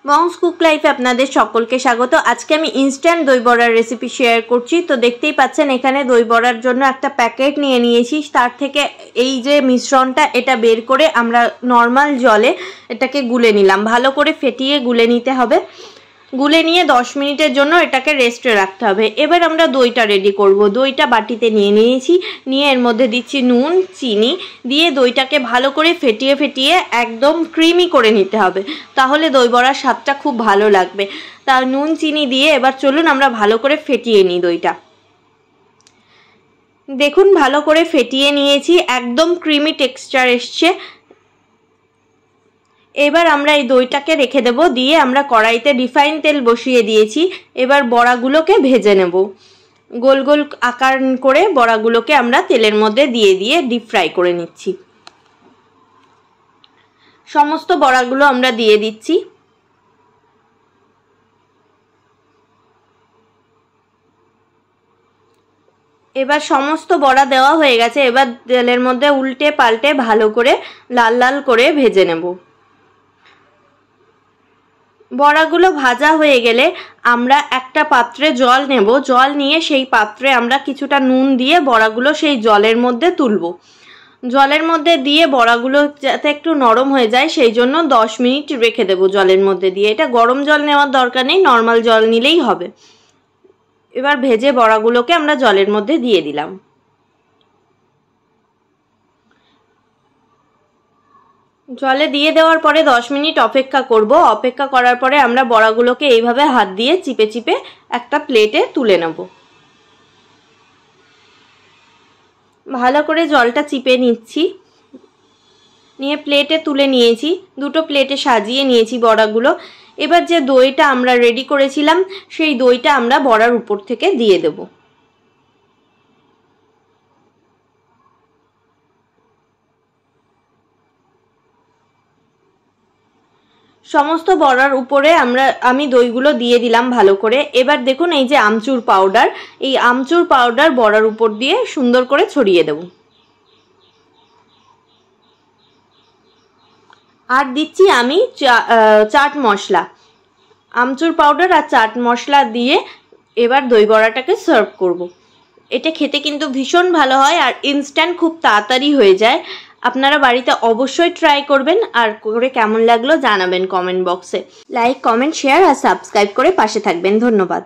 Moms cook লাইফে আপনাদের সকলকে স্বাগত। আজকে আমি ইনস্ট্যান্ট দই বড়ার রেসিপি শেয়ার করছি। তো দেখতেই পাচ্ছেন এখানে দই বড়ার জন্য একটা প্যাকেট নিয়ে নিয়েছি। তার থেকে এই যে মিশ্রণটা এটা বের করে আমরা নর্মাল জলে এটাকে গুলে নিলাম। ভালো করে ফেটিয়ে গুলে নিতে হবে। গুলে নিয়ে 10 মিনিটের জন্য এটাকে রেস্টে রাখতে হবে। এবার আমরা দইটা রেডি করব। দইটা বাটিতে নিয়ে নিয়েছি, নিয়ে এর মধ্যে দিচ্ছি নুন, চিনি দিয়ে দইটাকে ভালো করে ফেটিয়ে একদম ক্রিমি করে নিতে হবে, তাহলে দই বড়ার স্বাদটা খুব ভালো লাগবে। তা নুন চিনি দিয়ে এবার চলুন আমরা ভালো করে ফেটিয়ে নিই দইটা। দেখুন ভালো করে ফেটিয়ে নিয়েছি, একদম ক্রিমি টেক্সচার এসছে। এবার আমরা এই দইটাকে রেখে দেব। দিয়ে আমরা কড়াইতে রিফাইন তেল বসিয়ে দিয়েছি। এবার বড়াগুলোকে ভেজে নেব। গোল গোল আকার করে বড়াগুলোকে আমরা তেলের মধ্যে দিয়ে ডিপ ফ্রাই করে নিচ্ছি। সমস্ত বড়াগুলো আমরা দিয়ে দিচ্ছি। এবার সমস্ত বড়া দেওয়া হয়ে গেছে। এবার তেলের মধ্যে উল্টে পাল্টে ভালো করে লাল লাল করে ভেজে নেব। বড়াগুলো ভাজা হয়ে গেলে আমরা একটা পাত্রে জল নেব। জল নিয়ে সেই পাত্রে আমরা কিছুটা নুন দিয়ে বড়াগুলো সেই জলের মধ্যে তুলব। জলের মধ্যে দিয়ে বড়াগুলো যাতে একটু নরম হয়ে যায় সেই জন্য 10 মিনিট রেখে দেব জলের মধ্যে দিয়ে। এটা গরম জল নেওয়ার দরকার নেই, নর্মাল জল নিলেই হবে। এবার ভেজে বড়াগুলোকে আমরা জলের মধ্যে দিয়ে দিলাম। জলে দিয়ে দেওয়ার পরে 10 মিনিট অপেক্ষা করব। অপেক্ষা করার পরে আমরা বড়াগুলোকে এইভাবে হাত দিয়ে চিপে চিপে একটা প্লেটে তুলে নেব। ভালো করে জলটা চিপে নিচ্ছি, নিয়ে প্লেটে তুলে নিয়েছি। দুটো প্লেটে সাজিয়ে নিয়েছি বড়াগুলো। এবার যে দইটা আমরা রেডি করেছিলাম সেই দইটা আমরা বড়ার উপর থেকে দিয়ে দেব। সমস্ত বড়ার উপরে আমি দইগুলো দিয়ে দিলাম ভালো করে। এবার দেখুন এই যে আমচুর পাউডার, এই আমচুর পাউডার বড়ার উপর দিয়ে সুন্দর করে ছড়িয়ে দেব। আর দিচ্ছি আমি চাট মশলা। আমচুর পাউডার আর চাট মশলা দিয়ে এবার দই বড়াটাকে সার্ভ করব। এটা খেতে কিন্তু ভীষণ ভালো হয় আর ইনস্ট্যান্ট খুব তাড়াতাড়ি হয়ে যায়। আপনারা বাড়িতে অবশ্যই ট্রাই করবেন আর করে কেমন লাগলো জানাবেন কমেন্ট বক্সে। লাইক, কমেন্ট, শেয়ার আর সাবস্ক্রাইব করে পাশে থাকবেন। ধন্যবাদ।